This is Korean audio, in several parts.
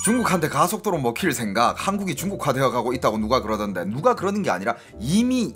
중국한테 가속도로 먹힐 생각, 한국이 중국화되어 가고 있다고 누가 그러던데, 누가 그러는 게 아니라 이미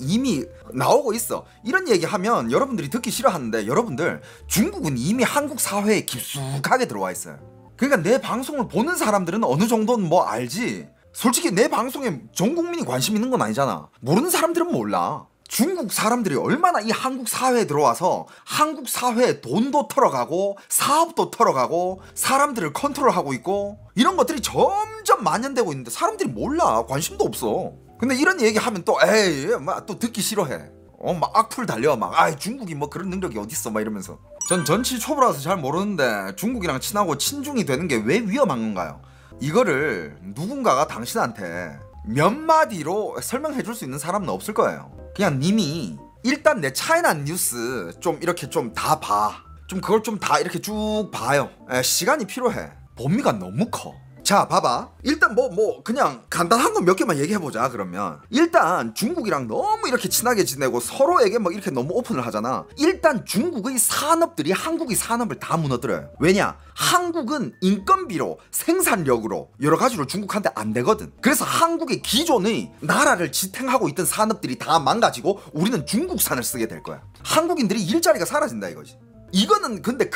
나오고 있어. 이런 얘기하면 여러분들이 듣기 싫어하는데, 여러분들 중국은 이미 한국 사회에 깊숙하게 들어와 있어요. 그러니까 내 방송을 보는 사람들은 어느 정도는 뭐 알지, 솔직히 내 방송에 전 국민이 관심 있는 건 아니잖아. 모르는 사람들은 몰라. 중국 사람들이 얼마나 이 한국 사회에 들어와서 한국 사회에 돈도 털어가고 사업도 털어가고 사람들을 컨트롤하고 있고 이런 것들이 점점 만연되고 있는데 사람들이 몰라. 관심도 없어. 근데 이런 얘기하면 또 에이 막 또 듣기 싫어해. 막 악플 달려. 막 중국이 뭐 그런 능력이 어딨어 막 이러면서. 전 전치 초보라서 잘 모르는데 중국이랑 친하고 친중이 되는 게 왜 위험한 건가요? 이거를 누군가가 당신한테 몇 마디로 설명해 줄 수 있는 사람은 없을 거예요. 그냥 님이 일단 내 차이나 뉴스 좀 이렇게 좀 다 봐. 좀 그걸 좀 다 이렇게 쭉 봐요. 시간이 필요해. 범위가 너무 커. 자 봐봐. 일단 뭐 그냥 간단한 거 몇 개만 얘기해보자. 그러면 일단 중국이랑 너무 이렇게 친하게 지내고 서로에게 뭐 이렇게 너무 오픈을 하잖아. 일단 중국의 산업들이 한국의 산업을 다 무너뜨려요. 왜냐? 한국은 인건비로 생산력으로 여러 가지로 중국한테 안 되거든. 그래서 한국의 기존의 나라를 지탱하고 있던 산업들이 다 망가지고 우리는 중국산을 쓰게 될 거야. 한국인들이 일자리가 사라진다 이거지. 이거는 근데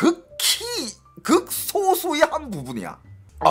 극소수의 한 부분이야.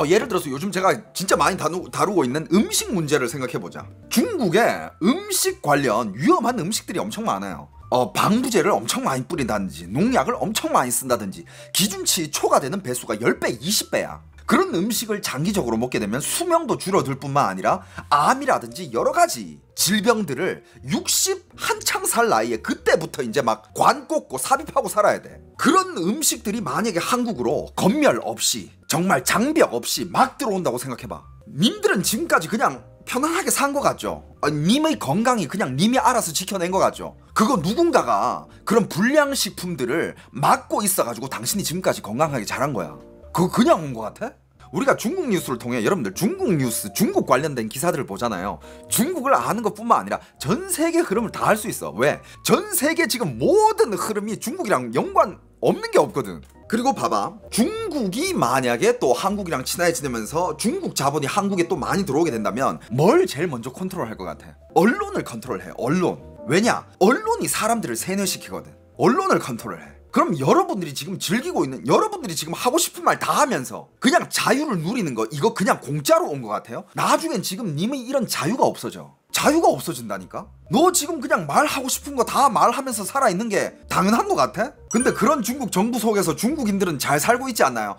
예를 들어서 요즘 제가 진짜 많이 다루고 있는 음식 문제를 생각해보자. 중국에 음식 관련 위험한 음식들이 엄청 많아요. 방부제를 엄청 많이 뿌린다든지 농약을 엄청 많이 쓴다든지 기준치 초과되는 배수가 10배, 20배야. 그런 음식을 장기적으로 먹게 되면 수명도 줄어들 뿐만 아니라 암이라든지 여러 가지 질병들을 60 한창 살 나이에 그때부터 이제 막 관 꽂고 삽입하고 살아야 돼. 그런 음식들이 만약에 한국으로 검열 없이 정말 장벽 없이 막 들어온다고 생각해봐. 님들은 지금까지 그냥 편안하게 산 거 같죠? 님의 건강이 그냥 님이 알아서 지켜낸 거 같죠? 그거 누군가가 그런 불량식품들을 막고 있어가지고 당신이 지금까지 건강하게 자란 거야. 그거 그냥 온 거 같아? 우리가 중국 뉴스를 통해 여러분들 중국 뉴스, 중국 관련된 기사들을 보잖아요. 중국을 아는 것뿐만 아니라 전 세계 흐름을 다 알 수 있어. 왜? 전 세계 지금 모든 흐름이 중국이랑 연관 없는 게 없거든. 그리고 봐봐. 중국이 만약에 또 한국이랑 친하게 지내면서 중국 자본이 한국에 또 많이 들어오게 된다면 뭘 제일 먼저 컨트롤할 것 같아? 언론을 컨트롤해. 언론. 왜냐? 언론이 사람들을 세뇌시키거든. 언론을 컨트롤해. 그럼 여러분들이 지금 즐기고 있는, 여러분들이 지금 하고 싶은 말 다 하면서 그냥 자유를 누리는 거, 이거 그냥 공짜로 온 것 같아요? 나중엔 지금 님의 이런 자유가 없어져. 자유가 없어진다니까? 너 지금 그냥 말하고 싶은 거 다 말하면서 살아있는 게 당연한 것 같아? 근데 그런 중국 정부 속에서 중국인들은 잘 살고 있지 않나요?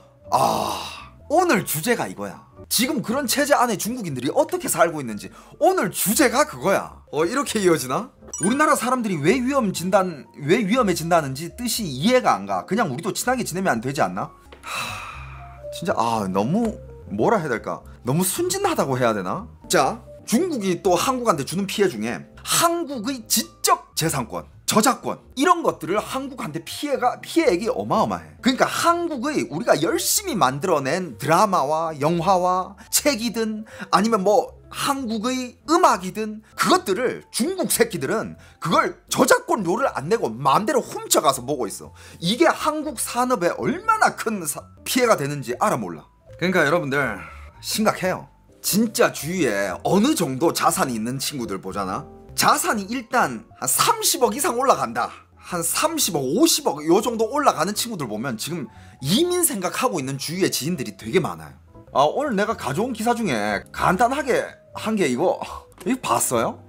오늘 주제가 이거야. 지금 그런 체제 안에 중국인들이 어떻게 살고 있는지 오늘 주제가 그거야. 이렇게 이어지나? 우리나라 사람들이 왜 위험해진다는지 뜻이 이해가 안 가. 그냥 우리도 친하게 지내면 안 되지 않나? 진짜 너무 뭐라 해야 될까? 너무 순진하다고 해야 되나? 자, 중국이 또 한국한테 주는 피해 중에 한국의 지적 재산권, 저작권 이런 것들을 한국한테 피해액이 어마어마해. 그러니까 한국의 우리가 열심히 만들어낸 드라마와 영화와 책이든 아니면 뭐 한국의 음악이든 그것들을 중국 새끼들은 그걸 저작권료를 안 내고 마음대로 훔쳐가서 보고 있어. 이게 한국 산업에 얼마나 큰 피해가 되는지 알아 몰라. 그러니까 여러분들 심각해요. 진짜 주위에 어느 정도 자산이 있는 친구들 보잖아. 자산이 일단 한 30억 이상 올라간다. 한 30억, 50억 요 정도 올라가는 친구들 보면 지금 이민 생각하고 있는 주위에 지인들이 되게 많아요. 오늘 내가 가져온 기사 중에 간단하게 한 게 이거 봤어요?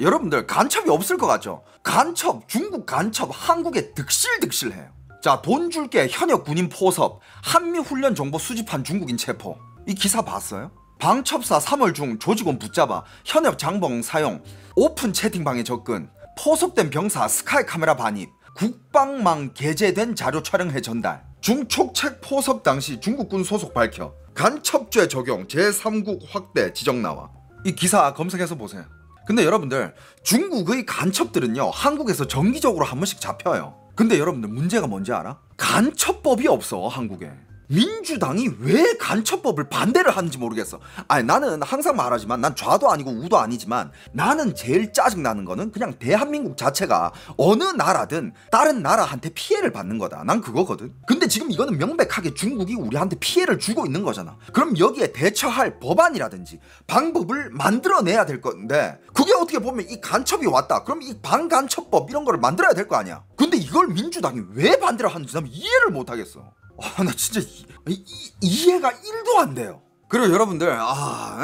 여러분들 간첩이 없을 것 같죠? 간첩, 중국 간첩 한국에 득실득실해요. 자, 돈 줄게 현역 군인 포섭, 한미훈련 정보 수집한 중국인 체포. 이 기사 봤어요? 방첩사 3월 중 조직원 붙잡아 현역 장봉 사용, 오픈 채팅방에 접근, 포섭된 병사 스카이 카메라 반입, 국방망 게재된 자료 촬영해 전달, 중촉책 포섭 당시 중국군 소속 밝혀, 간첩죄 적용 제3국 확대 지적 나와. 이 기사 검색해서 보세요. 근데 여러분들 중국의 간첩들은요 한국에서 정기적으로 한 번씩 잡혀요. 근데 여러분들 문제가 뭔지 알아? 간첩법이 없어 한국에. 민주당이 왜 간첩법을 반대를 하는지 모르겠어. 아니 나는 항상 말하지만 난 좌도 아니고 우도 아니지만 나는 제일 짜증나는 거는 그냥 대한민국 자체가 어느 나라든 다른 나라한테 피해를 받는 거다. 난 그거거든. 근데 지금 이거는 명백하게 중국이 우리한테 피해를 주고 있는 거잖아. 그럼 여기에 대처할 법안이라든지 방법을 만들어내야 될 건데 그게 어떻게 보면 이 간첩이 왔다. 그럼 이 반간첩법 이런 거를 만들어야 될 거 아니야. 근데 이걸 민주당이 왜 반대를 하는지 난 이해를 못 하겠어. 나 진짜 이해가 1도 안 돼요. 그리고 여러분들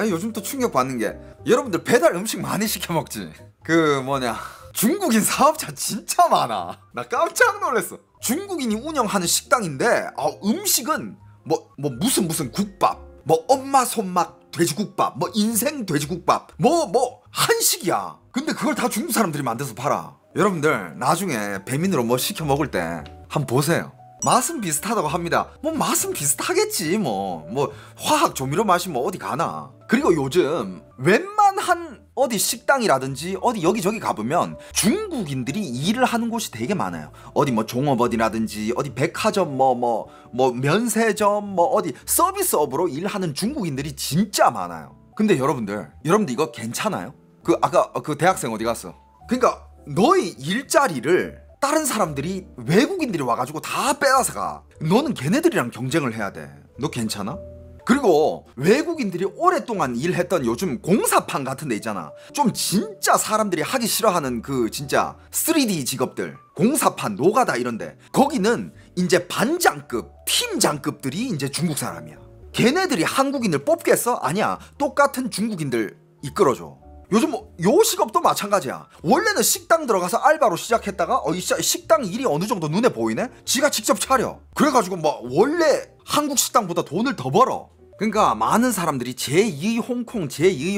요즘 또 충격받는 게 여러분들 배달 음식 많이 시켜 먹지. 그 뭐냐 중국인 사업자 진짜 많아. 나 깜짝 놀랐어. 중국인이 운영하는 식당인데 음식은 뭐 무슨 국밥, 뭐 엄마 손맛 돼지국밥, 뭐 인생 돼지국밥, 뭐 한식이야. 근데 그걸 다 중국 사람들이 만들어서 팔아. 여러분들 나중에 배민으로 뭐 시켜 먹을 때 한번 보세요. 맛은 비슷하다고 합니다. 뭐 맛은 비슷하겠지. 뭐 화학 조미료 맛이 뭐 어디 가나. 그리고 요즘 웬만한 어디 식당이라든지 어디 여기저기 가보면 중국인들이 일을 하는 곳이 되게 많아요. 어디 뭐 종업원이라든지 어디 백화점 뭐 면세점 뭐 어디 서비스업으로 일하는 중국인들이 진짜 많아요. 근데 여러분들 이거 괜찮아요? 아까 그 대학생 어디 갔어? 그러니까 너의 일자리를 다른 사람들이 외국인들이 와가지고 다 빼앗아 가. 너는 걔네들이랑 경쟁을 해야 돼. 너 괜찮아? 그리고 외국인들이 오랫동안 일했던 요즘 공사판 같은 데 있잖아. 좀 진짜 사람들이 하기 싫어하는 그 진짜 3D 직업들, 공사판, 노가다 이런데 거기는 이제 반장급, 팀장급들이 이제 중국 사람이야. 걔네들이 한국인을 뽑겠어? 아니야. 똑같은 중국인들 이끌어줘. 요즘 요식업도 마찬가지야. 원래는 식당 들어가서 알바로 시작했다가 식당 일이 어느 정도 눈에 보이네? 지가 직접 차려. 그래가지고 뭐 원래 한국 식당보다 돈을 더 벌어. 그러니까 많은 사람들이 제2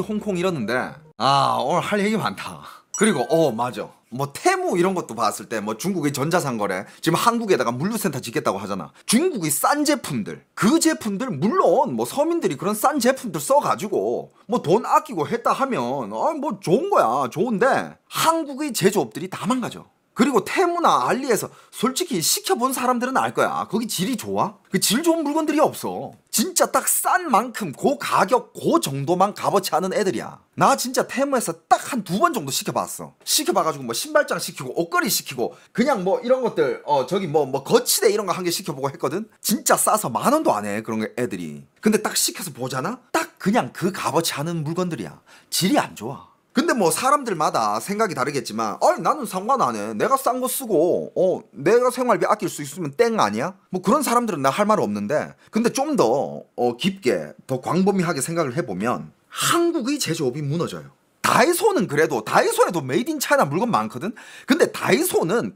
홍콩 이러는데 오늘 할 얘기 많다. 그리고 맞아. 뭐 테무 이런 것도 봤을 때 뭐 중국의 전자상거래 지금 한국에다가 물류센터 짓겠다고 하잖아. 중국의 싼 제품들, 그 제품들 물론 뭐 서민들이 그런 싼 제품들 써가지고 뭐 돈 아끼고 했다 하면 뭐 좋은 거야. 좋은데 한국의 제조업들이 다 망가져. 그리고 테무나 알리에서 솔직히 시켜본 사람들은 알 거야. 거기 질이 좋아? 그 질 좋은 물건들이 없어. 진짜 딱 싼 만큼 그 가격 그 정도만 값어치 하는 애들이야. 나 진짜 테무에서 딱 한 2번 정도 시켜봤어. 시켜봐가지고 뭐 신발장 시키고 옷걸이 시키고 그냥 뭐 이런 것들 저기 뭐 거치대 이런 거 한 개 시켜보고 했거든. 진짜 싸서 10,000원도 안 해. 그런 거 애들이. 근데 딱 시켜서 보잖아. 딱 그냥 그 값어치 하는 물건들이야. 질이 안 좋아. 근데 뭐 사람들마다 생각이 다르겠지만 나는 상관 안 해. 내가 싼 거 쓰고 내가 생활비 아낄 수 있으면 땡 아니야? 뭐 그런 사람들은 나 할 말 없는데 근데 좀 더 깊게 더 광범위하게 생각을 해보면 한국의 제조업이 무너져요. 다이소는 그래도 다이소에도 메이드 인 차이나 물건 많거든. 근데 다이소라는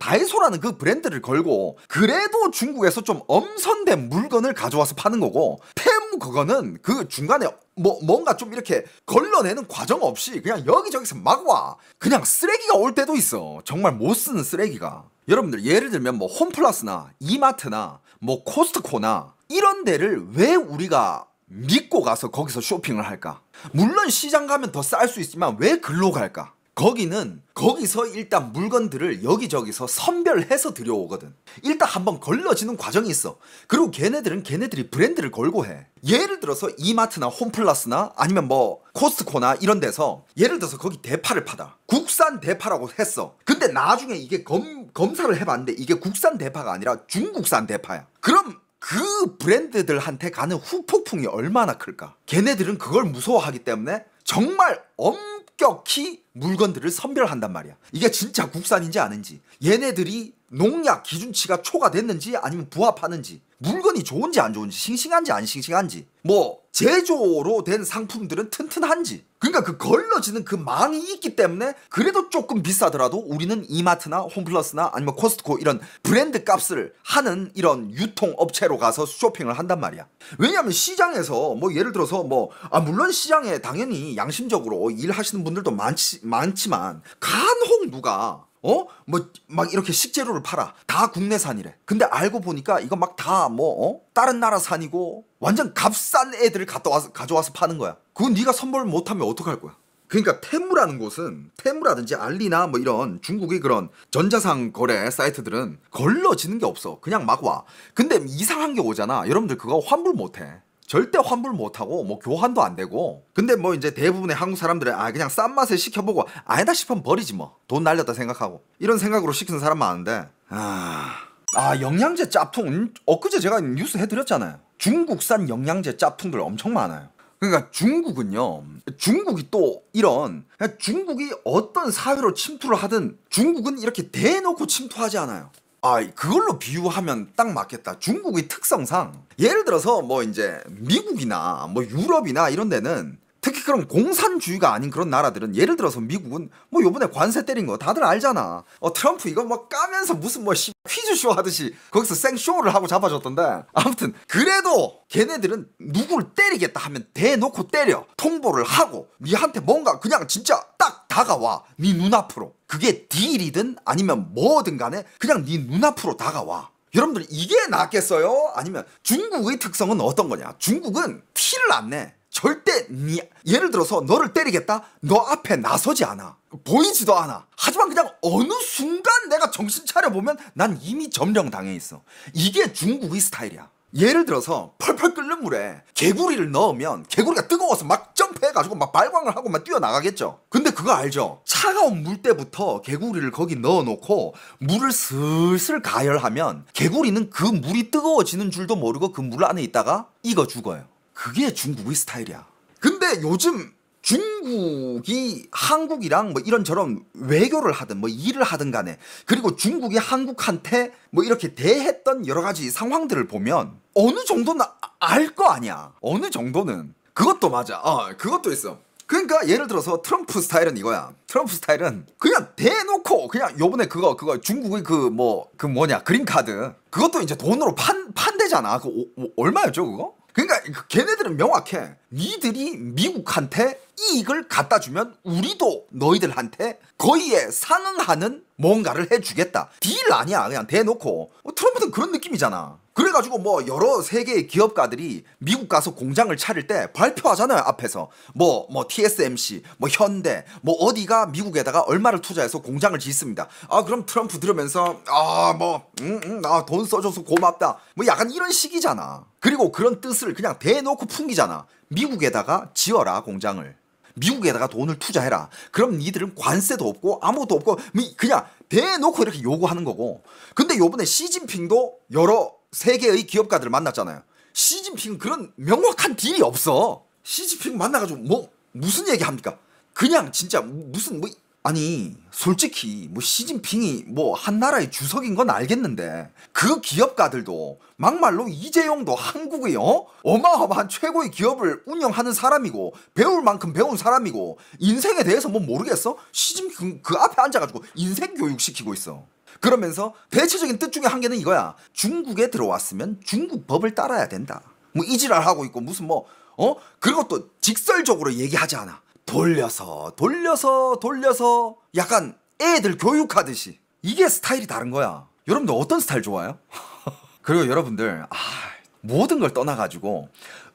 그 브랜드를 걸고 그래도 중국에서 좀 엄선된 물건을 가져와서 파는 거고 테무 그거는 그 중간에 뭔가 좀 이렇게 걸러내는 과정 없이 그냥 여기저기서 막 와. 그냥 쓰레기가 올 때도 있어. 정말 못 쓰는 쓰레기가. 여러분들 예를 들면 뭐 홈플러스나 이마트나 뭐 코스트코나 이런 데를 왜 우리가 믿고 가서 거기서 쇼핑을 할까? 물론 시장 가면 더 쌀 수 있지만 왜 글로 갈까? 거기서 일단 물건들을 여기저기서 선별해서 들여오거든. 일단 한번 걸러지는 과정이 있어. 그리고 걔네들이 브랜드를 걸고 해. 예를 들어서 이마트나 홈플러스나 아니면 뭐 코스트코나 이런 데서 예를 들어서 거기 대파를 파다. 국산 대파라고 했어. 근데 나중에 이게 검사를 해봤는데 이게 국산 대파가 아니라 중국산 대파야. 그럼 그 브랜드들한테 가는 후폭풍이 얼마나 클까? 걔네들은 그걸 무서워하기 때문에 정말 엄격히 물건들을 선별한단 말이야. 이게 진짜 국산인지 아닌지, 얘네들이 농약 기준치가 초과됐는지 아니면 부합하는지, 물건이 좋은지 안 좋은지, 싱싱한지 안 싱싱한지, 뭐 제조로 된 상품들은 튼튼한지. 그러니까 그 걸러지는 그 망이 있기 때문에 그래도 조금 비싸더라도 우리는 이마트나 홈플러스나 아니면 코스트코 이런 브랜드 값을 하는 이런 유통업체로 가서 쇼핑을 한단 말이야. 왜냐면 시장에서 뭐 예를 들어서 물론 시장에 당연히 양심적으로 일하시는 분들도 많지만 간혹 누가 막 이렇게 식재료를 팔아. 다 국내산이래. 근데 알고 보니까 이거 막 다 다른 나라 산이고 완전 값싼 애들을 가져와서 파는 거야. 그건 네가 선별 못하면 어떡할 거야? 그러니까 테무라는 곳은 테무라든지 알리나 뭐 이런 중국의 그런 전자상 거래 사이트들은 걸러지는 게 없어. 그냥 막 와. 근데 이상한 게 오잖아. 여러분들 그거 환불 못해. 절대 환불 못하고 뭐 교환도 안 되고. 근데 뭐 이제 대부분의 한국 사람들은 그냥 싼 맛에 시켜보고 아니다 싶으면 버리지 뭐. 돈 날렸다 생각하고. 이런 생각으로 시키는 사람 많은데 영양제 짭퉁 엊그제 제가 뉴스 해드렸잖아요. 중국산 영양제 짭퉁들 엄청 많아요. 그러니까 중국이 또 이런 중국이 어떤 사회로 침투를 하든 중국은 이렇게 대놓고 침투하지 않아요. 그걸로 비유하면 딱 맞겠다. 중국의 특성상 예를 들어서 뭐 이제 미국이나 뭐 유럽이나 이런 데는 특히 그런 공산주의가 아닌 그런 나라들은 예를 들어서 미국은 뭐 요번에 관세 때린 거 다들 알잖아. 트럼프 이거 뭐 까면서 무슨 뭐 퀴즈쇼 하듯이 거기서 생쇼를 하고 잡아줬던데. 아무튼 그래도 걔네들은 누구를 때리겠다 하면 대놓고 때려. 통보를 하고 니한테 뭔가 그냥 진짜 딱 다가와. 니 눈앞으로. 그게 딜이든 아니면 뭐든 간에 그냥 니 눈앞으로 다가와. 여러분들 이게 낫겠어요? 아니면 중국의 특성은 어떤 거냐? 중국은 티를 안 내. 절대 예를 들어서 너를 때리겠다? 너 앞에 나서지 않아. 보이지도 않아. 하지만 그냥 어느 순간 내가 정신 차려보면 난 이미 점령당해 있어. 이게 중국의 스타일이야. 예를 들어서 펄펄 끓는 물에 개구리를 넣으면 개구리가 뜨거워서 막 점프해가지고 막 발광을 하고 막 뛰어나가겠죠. 근데 그거 알죠? 차가운 물때부터 개구리를 거기 넣어놓고 물을 슬슬 가열하면 개구리는 그 물이 뜨거워지는 줄도 모르고 그 물 안에 있다가 익어 죽어요. 그게 중국의 스타일이야. 근데 요즘 중국이 한국이랑 뭐 이런저런 외교를 하든 뭐 일을 하든 간에 그리고 중국이 한국한테 뭐 이렇게 대했던 여러 가지 상황들을 보면 어느 정도는 알 거 아니야. 어느 정도는. 그것도 맞아. 그것도 있어. 그러니까 예를 들어서 트럼프 스타일은 이거야. 트럼프 스타일은 그냥 대놓고 그냥 요번에 그거 중국의 뭐냐 그린카드 그것도 이제 돈으로 판대잖아. 얼마였죠 그거? 그러니까 걔네들은 명확해. 니들이 미국한테 이익을 갖다 주면 우리도 너희들한테 거의에 상응하는 뭔가를 해주겠다. 딜 아니야. 그냥 대놓고. 트럼프는 그런 느낌이잖아. 그래가지고 뭐 여러 세계의 기업가들이 미국 가서 공장을 차릴 때 발표하잖아요. 앞에서 뭐 TSMC, 뭐 현대, 뭐 어디가 미국에다가 얼마를 투자해서 공장을 짓습니다. 그럼 트럼프 들으면서 돈 써줘서 고맙다. 뭐 약간 이런 식이잖아. 그리고 그런 뜻을 그냥 대놓고 풍기잖아. 미국에다가 지어라 공장을. 미국에다가 돈을 투자해라. 그럼 니들은 관세도 없고 아무것도 없고 그냥 대놓고 이렇게 요구하는 거고. 근데 요번에 시진핑도 여러 세계의 기업가들을 만났잖아요. 시진핑은 그런 명확한 딜이 없어. 시진핑 만나가지고 무슨 얘기 합니까? 그냥 진짜 무슨 아니 솔직히 시진핑이 한 나라의 주석인 건 알겠는데 그 기업가들도 막말로 이재용도 한국의 어마어마한 최고의 기업을 운영하는 사람이고 배울 만큼 배운 사람이고 인생에 대해서 모르겠어? 시진핑 그 앞에 앉아가지고 인생 교육 시키고 있어. 그러면서 대체적인 뜻 중에 한 개는 이거야. 중국에 들어왔으면 중국 법을 따라야 된다. 이지랄 하고 있고 무슨 그리고 또 직설적으로 얘기하지 않아. 돌려서 약간 애들 교육하듯이. 이게 스타일이 다른 거야. 여러분들 어떤 스타일 좋아해요? 그리고 여러분들 모든 걸 떠나가지고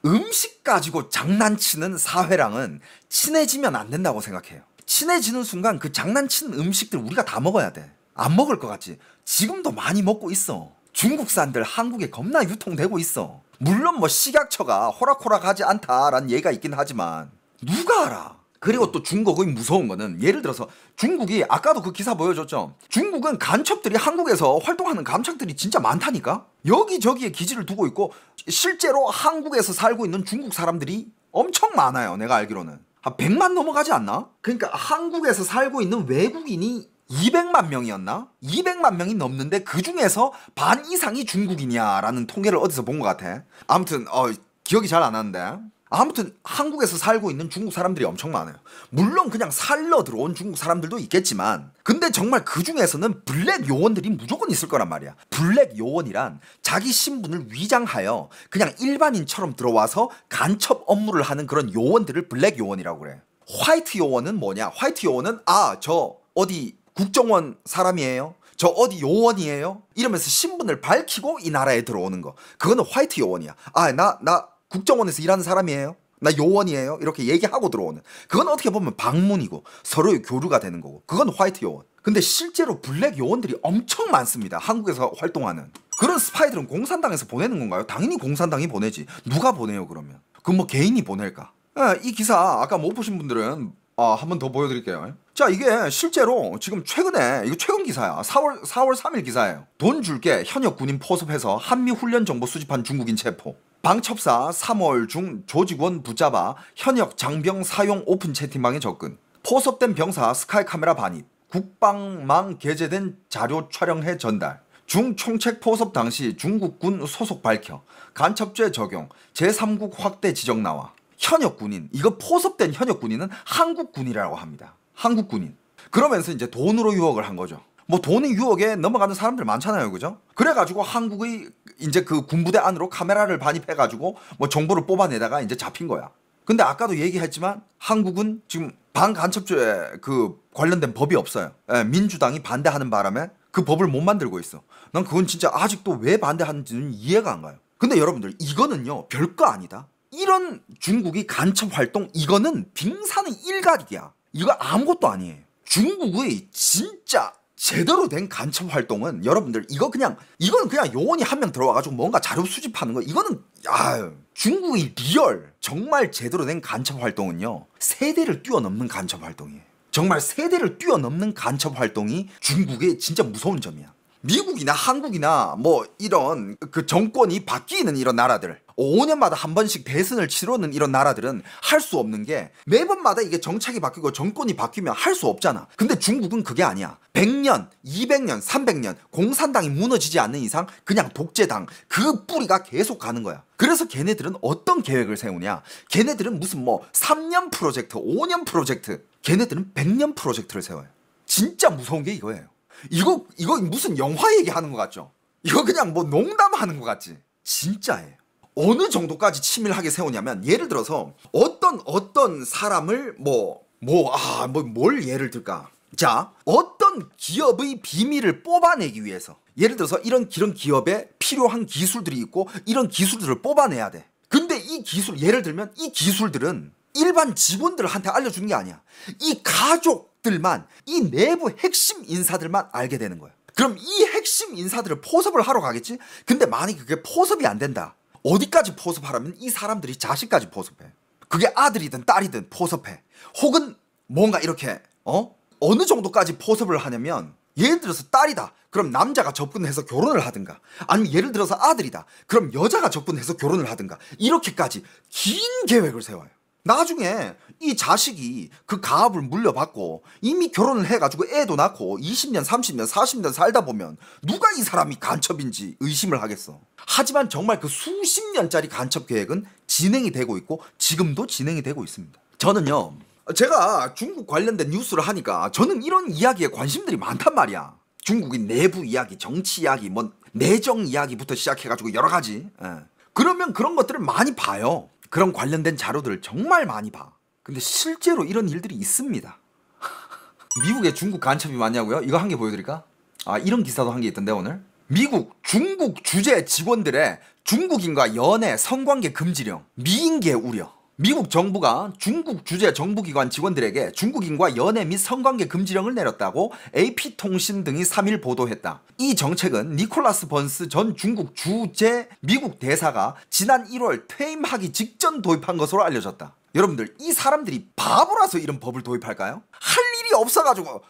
음식 가지고 장난치는 사회랑은 친해지면 안 된다고 생각해요. 친해지는 순간 그 장난치는 음식들 우리가 다 먹어야 돼. 안 먹을 것 같지? 지금도 많이 먹고 있어. 중국산들 한국에 겁나 유통되고 있어. 물론 식약처가 호락호락하지 않다라는 얘기가 있긴 하지만 누가 알아? 그리고 또 중국의 무서운 거는 예를 들어서 중국이 아까도 그 기사 보여줬죠. 중국은 간첩들이 한국에서 활동하는 간첩들이 진짜 많다니까. 여기저기에 기지를 두고 있고 실제로 한국에서 살고 있는 중국 사람들이 엄청 많아요. 내가 알기로는 한 100만 넘어가지 않나? 그러니까 한국에서 살고 있는 외국인이 200만 명이었나? 200만 명이 넘는데 그 중에서 반 이상이 중국인이야라는 통계를 어디서 본 것 같아. 아무튼 기억이 잘 안 나는데 아무튼 한국에서 살고 있는 중국 사람들이 엄청 많아요. 물론 그냥 살러 들어온 중국 사람들도 있겠지만 근데 정말 그 중에서는 블랙 요원들이 무조건 있을 거란 말이야. 블랙 요원이란 자기 신분을 위장하여 그냥 일반인처럼 들어와서 간첩 업무를 하는 그런 요원들을 블랙 요원이라고 그래. 화이트 요원은 뭐냐? 화이트 요원은 저 어디 국정원 사람이에요? 저 어디 요원이에요? 이러면서 신분을 밝히고 이 나라에 들어오는 거. 그거는 화이트 요원이야. 나 국정원에서 일하는 사람이에요? 나 요원이에요. 이렇게 얘기하고 들어오는. 그건 어떻게 보면 방문이고 서로의 교류가 되는 거고. 그건 화이트 요원. 근데 실제로 블랙 요원들이 엄청 많습니다. 한국에서 활동하는. 그런 스파이들은 공산당에서 보내는 건가요? 당연히 공산당이 보내지. 누가 보내요 그러면? 그럼 뭐 개인이 보낼까? 이 기사 아까 못 보신 분들은 한 번 더 보여드릴게요. 자, 이게 실제로 지금 최근에, 이거 최근 기사야. 4월 3일 기사예요. 돈 줄게 현역 군인 포섭해서 한미 훈련 정보 수집한 중국인 체포. 방첩사 3월 중 조직원 붙잡아 현역 장병 사용 오픈 채팅방에 접근. 포섭된 병사 스카이 카메라 반입. 국방망 게재된 자료 촬영해 전달. 중총책 포섭 당시 중국군 소속 밝혀. 간첩죄 적용. 제3국 확대 지적 나와. 현역 군인, 이거 포섭된 현역 군인은 한국 군이라고 합니다. 한국 군인. 그러면서 이제 돈으로 유혹을 한 거죠. 뭐 돈의 유혹에 넘어가는 사람들 많잖아요, 그죠? 그래가지고 한국의 이제 그 군부대 안으로 카메라를 반입해가지고 뭐 정보를 뽑아내다가 이제 잡힌 거야. 근데 아까도 얘기했지만 한국은 지금 반간첩죄 그 관련된 법이 없어요. 민주당이 반대하는 바람에 그 법을 못 만들고 있어. 난 그건 진짜 아직도 왜 반대하는지는 이해가 안 가요. 근데 여러분들 이거는요 별거 아니다. 이런 중국이 간첩 활동, 이거는 빙산의 일각이야. 이거 아무것도 아니에요. 중국의 진짜 제대로 된 간첩 활동은 여러분들 이거는 그냥 요원이 한 명 들어와가지고 뭔가 자료 수집하는 거. 이거는 중국의 리얼 정말 제대로 된 간첩 활동은요 세대를 뛰어넘는 간첩 활동이에요. 정말 세대를 뛰어넘는 간첩 활동이 중국의 진짜 무서운 점이야. 미국이나 한국이나 뭐 이런 그 정권이 바뀌는 이런 나라들, 5년마다 한 번씩 대선을 치르는 이런 나라들은 할 수 없는 게 매번마다 이게 정책이 바뀌고 정권이 바뀌면 할 수 없잖아. 근데 중국은 그게 아니야. 100년, 200년, 300년 공산당이 무너지지 않는 이상 그냥 독재당 그 뿌리가 계속 가는 거야. 그래서 걔네들은 어떤 계획을 세우냐? 걔네들은 무슨 뭐 3년 프로젝트, 5년 프로젝트, 걔네들은 100년 프로젝트를 세워요. 진짜 무서운 게 이거예요. 이거 무슨 영화 얘기하는 것 같죠? 이거 그냥 뭐 농담하는 것 같지? 진짜예요. 어느 정도까지 치밀하게 세우냐면 예를 들어서 어떤 사람을 뭘 예를 들까? 자, 어떤 기업의 비밀을 뽑아내기 위해서 예를 들어서 이런 기업에 필요한 기술들이 있고 이런 기술들을 뽑아내야 돼. 근데 이 기술, 예를 들면 이 기술들은 일반 직원들한테 알려주는 게 아니야. 이 가족들만, 이 내부 핵심 인사들만 알게 되는 거야. 그럼 이 핵심 인사들을 포섭을 하러 가겠지? 근데 만약에 그게 포섭이 안 된다. 어디까지 포섭하라면 이 사람들이 자식까지 포섭해. 그게 아들이든 딸이든 포섭해. 혹은 뭔가 이렇게 어느 정도까지 포섭을 하냐면 예를 들어서 딸이다. 그럼 남자가 접근해서 결혼을 하든가, 아니면 예를 들어서 아들이다. 그럼 여자가 접근해서 결혼을 하든가, 이렇게까지 긴 계획을 세워요. 나중에 이 자식이 그 가업을 물려받고 이미 결혼을 해가지고 애도 낳고 20년, 30년, 40년 살다 보면 누가 이 사람이 간첩인지 의심을 하겠어. 하지만 정말 그 수십 년짜리 간첩 계획은 진행이 되고 있고 지금도 진행이 되고 있습니다. 저는요, 제가 중국 관련된 뉴스를 하니까 저는 이런 이야기에 관심들이 많단 말이야. 중국의 내부 이야기, 정치 이야기, 뭐 내정 이야기부터 시작해가지고 여러 가지. 그러면 그런 것들을 많이 봐요. 그런 관련된 자료들을 정말 많이 봐. 근데 실제로 이런 일들이 있습니다. 미국에 중국 간첩이 많냐고요? 이거 한 개 보여드릴까? 이런 기사도 한 개 있던데 오늘. 미국 중국 주재 직원들의 중국인과 연애 성관계 금지령, 미인계 우려. 미국 정부가 중국 주재 정부기관 직원들에게 중국인과 연애 및 성관계 금지령을 내렸다고 AP통신 등이 3일 보도했다. 이 정책은 니콜라스 번스 전 중국 주재 미국 대사가 지난 1월 퇴임하기 직전 도입한 것으로 알려졌다. 여러분들, 이 사람들이 바보라서 이런 법을 도입할까요? 할 일이 없어가지고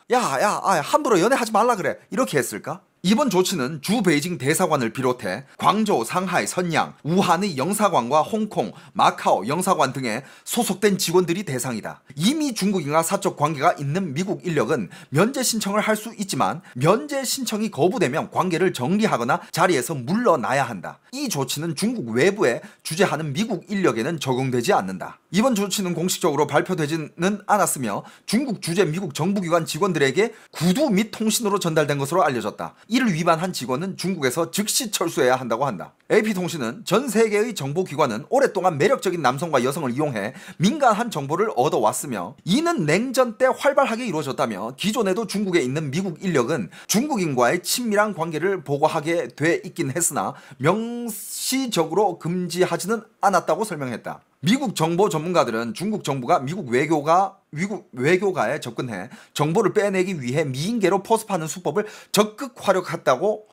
함부로 연애하지 말라 그래, 이렇게 했을까? 이번 조치는 주 베이징 대사관을 비롯해 광저우, 상하이, 선양, 우한의 영사관과 홍콩, 마카오 영사관 등에 소속된 직원들이 대상이다. 이미 중국인과 사적 관계가 있는 미국 인력은 면제 신청을 할 수 있지만 면제 신청이 거부되면 관계를 정리하거나 자리에서 물러나야 한다. 이 조치는 중국 외부에 주재하는 미국 인력에는 적용되지 않는다. 이번 조치는 공식적으로 발표되지는 않았으며 중국 주재 미국 정부기관 직원들에게 구두 및 통신으로 전달된 것으로 알려졌다. 이를 위반한 직원은 중국에서 즉시 철수해야 한다고 한다. AP통신은 전 세계의 정보기관은 오랫동안 매력적인 남성과 여성을 이용해 민감한 정보를 얻어왔으며 이는 냉전 때 활발하게 이루어졌다며 기존에도 중국에 있는 미국 인력은 중국인과의 친밀한 관계를 보고하게 돼 있긴 했으나 명시적으로 금지하지는 않았다고 설명했다. 미국 정보 전문가들은 중국 정부가 미국 외교가에 접근해 정보를 빼내기 위해 미인계로 포섭하는 수법을 적극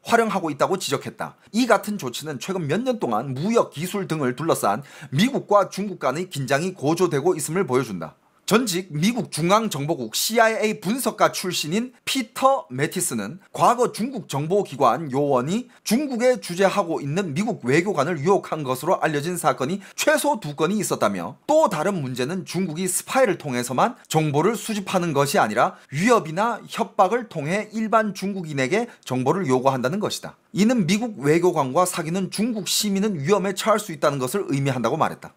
활용하고 있다고 지적했다. 이 같은 조치는 최근 몇 년 동안 무역, 기술 등을 둘러싼 미국과 중국 간의 긴장이 고조되고 있음을 보여준다. 전직 미국 중앙정보국 CIA 분석가 출신인 피터 매티스는 과거 중국 정보기관 요원이 중국에 주재하고 있는 미국 외교관을 유혹한 것으로 알려진 사건이 최소 2건이 있었다며, 또 다른 문제는 중국이 스파이를 통해서만 정보를 수집하는 것이 아니라 위협이나 협박을 통해 일반 중국인에게 정보를 요구한다는 것이다. 이는 미국 외교관과 사귀는 중국 시민은 위험에 처할 수 있다는 것을 의미한다고 말했다.